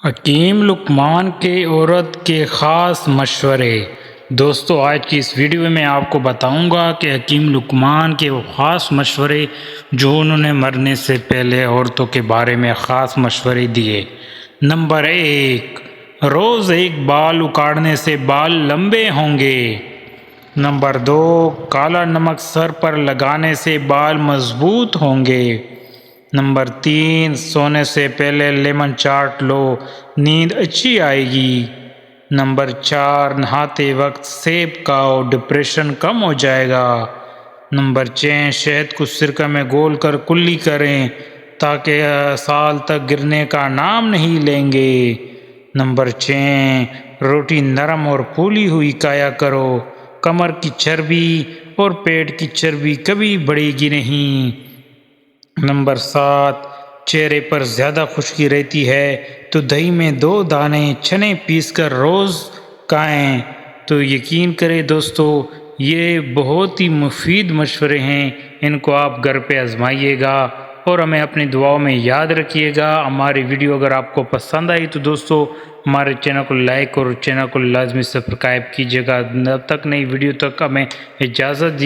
حکیم لقمان کے عورت کے خاص مشورے۔ دوستو، آج کی اس ویڈیو میں آپ کو بتاؤں گا کہ حکیم لقمان کے وہ خاص مشورے جو انہوں نے مرنے سے پہلے عورتوں کے بارے میں خاص مشورے دیے۔ نمبر 1، روز ایک بال اکاڑنے سے بال لمبے ہوں گے۔ نمبر 2، کالا نمک سر پر لگانے سے بال مضبوط ہوں گے۔ نمبر 3، سونے سے پہلے لیمن چاٹ لو، نیند اچھی آئے گی۔ نمبر 4، نہاتے وقت سیب کھاؤ، ڈپریشن کم ہو جائے گا۔ نمبر 6، شہد کو سرکہ میں گھول کر کلی کریں تاکہ سال تک گرنے کا نام نہیں لیں گے۔ نمبر 6، روٹی نرم اور پھولی ہوئی کھایا کرو، کمر کی چربی اور پیٹ کی چربی کبھی بڑھے گی نہیں۔ نمبر 7، چہرے پر زیادہ خشکی رہتی ہے تو دہی میں 2 دانے چنے پیس کر روز کھائیں۔ تو یقین کریں دوستو، یہ بہت ہی مفید مشورے ہیں، ان کو آپ گھر پہ آزمائیے گا اور ہمیں اپنی دعاؤں میں یاد رکھیے گا۔ ہماری ویڈیو اگر آپ کو پسند آئی تو دوستو ہمارے چینل کو لائک اور چینل کو لازمی سبسکرائب کیجیے گا۔ تب تک نئی ویڈیو تک ہمیں اجازت دی۔